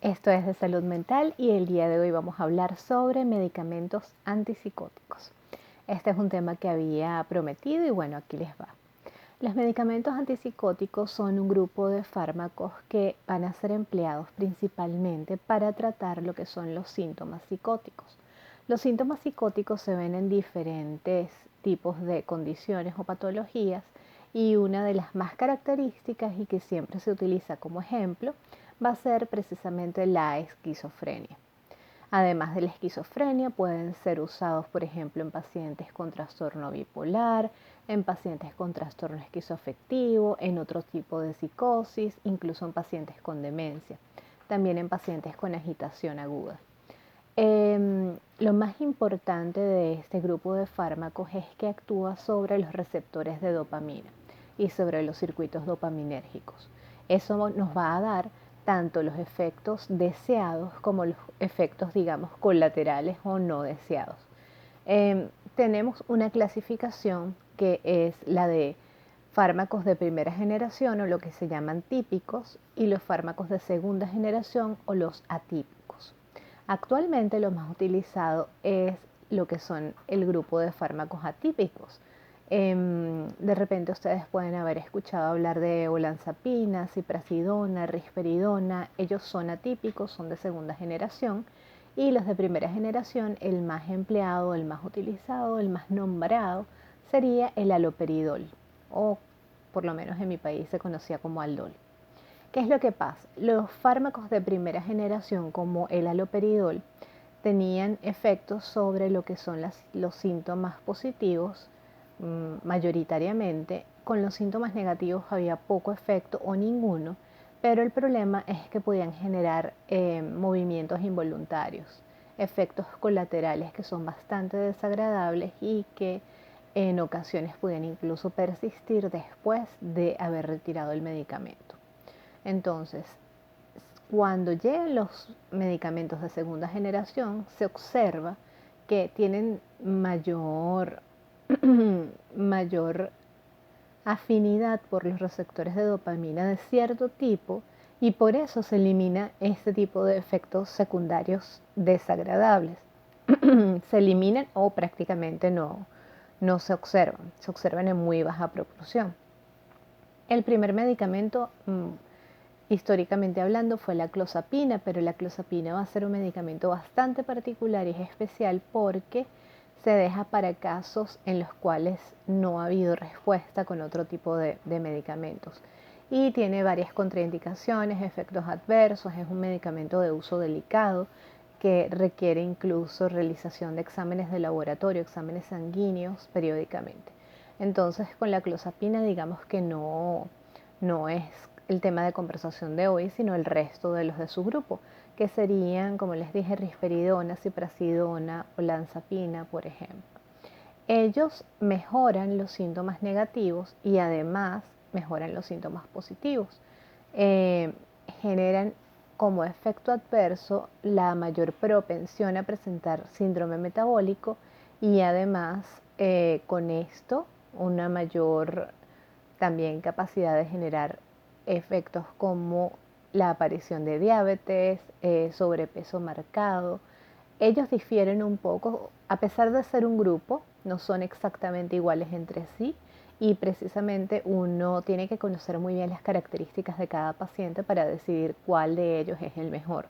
Esto es de salud mental y el día de hoy vamos a hablar sobre medicamentos antipsicóticos. Este es un tema que había prometido y bueno, aquí les va. Los medicamentos antipsicóticos son un grupo de fármacos que van a ser empleados principalmente para tratar lo que son los síntomas psicóticos. Los síntomas psicóticos se ven en diferentes tipos de condiciones o patologías y una de las más características y que siempre se utiliza como ejemplo va a ser precisamente la esquizofrenia. Además de la esquizofrenia, pueden ser usados, por ejemplo, en pacientes con trastorno bipolar, en pacientes con trastorno esquizoafectivo, en otro tipo de psicosis, incluso en pacientes con demencia, también en pacientes con agitación aguda. Lo más importante de este grupo de fármacos es que actúa sobre los receptores de dopamina y sobre los circuitos dopaminérgicos. Eso nos va a dar tanto los efectos deseados como los efectos, digamos, colaterales o no deseados. Tenemos una clasificación que es la de fármacos de primera generación o lo que se llaman típicos y los fármacos de segunda generación o los atípicos. Actualmente lo más utilizado es lo que son el grupo de fármacos atípicos. De repente ustedes pueden haber escuchado hablar de olanzapina, ciprasidona, risperidona. Ellos son atípicos, son de segunda generación. Y los de primera generación, el más empleado, el más utilizado, el más nombrado, sería el haloperidol, o por lo menos en mi país se conocía como Aldol. ¿Qué es lo que pasa? Los fármacos de primera generación como el haloperidol tenían efectos sobre lo que son los síntomas positivos mayoritariamente. Con los síntomas negativos había poco efecto o ninguno, pero el problema es que podían generar movimientos involuntarios, efectos colaterales que son bastante desagradables y que en ocasiones podían incluso persistir después de haber retirado el medicamento. Entonces, cuando llegan los medicamentos de segunda generación, se observa que tienen mayor afinidad por los receptores de dopamina de cierto tipo y por eso se elimina este tipo de efectos secundarios desagradables. Se eliminan o prácticamente no se observan en muy baja proporción. El primer medicamento históricamente hablando fue la clozapina, pero la clozapina va a ser un medicamento bastante particular y es especial porque se deja para casos en los cuales no ha habido respuesta con otro tipo de medicamentos. Y tiene varias contraindicaciones, efectos adversos, es un medicamento de uso delicado que requiere incluso realización de exámenes de laboratorio, exámenes sanguíneos periódicamente. Entonces con la clozapina digamos que no es el tema de conversación de hoy, sino el resto de los de su grupo, que serían, como les dije, risperidona, ciprasidona, olanzapina, por ejemplo. Ellos mejoran los síntomas negativos y además mejoran los síntomas positivos. Generan como efecto adverso la mayor propensión a presentar síndrome metabólico y además con esto una mayor también capacidad de generar efectos como la aparición de diabetes, sobrepeso marcado. Ellos difieren un poco, a pesar de ser un grupo, no son exactamente iguales entre sí y precisamente uno tiene que conocer muy bien las características de cada paciente para decidir cuál de ellos es el mejor.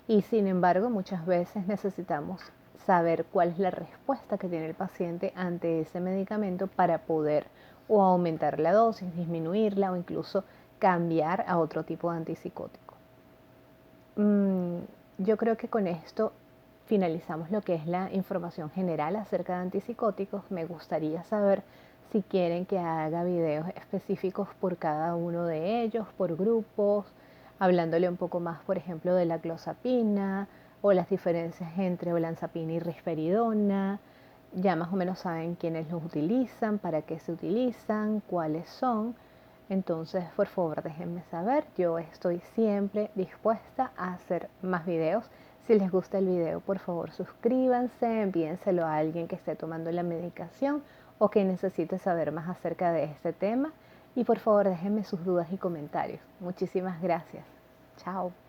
Y sin embargo, muchas veces necesitamos saber cuál es la respuesta que tiene el paciente ante ese medicamento para poder o aumentar la dosis, disminuirla o incluso cambiar a otro tipo de antipsicótico. Yo creo que con esto finalizamos lo que es la información general acerca de antipsicóticos. Me gustaría saber si quieren que haga videos específicos por cada uno de ellos, por grupos, hablándole un poco más, por ejemplo, de la clozapina o las diferencias entre olanzapina y risperidona. Ya más o menos saben quiénes los utilizan, para qué se utilizan, cuáles son. Entonces, por favor, déjenme saber. Yo estoy siempre dispuesta a hacer más videos. Si les gusta el video, por favor, suscríbanse, envíenselo a alguien que esté tomando la medicación o que necesite saber más acerca de este tema. Y por favor, déjenme sus dudas y comentarios. Muchísimas gracias. Chao.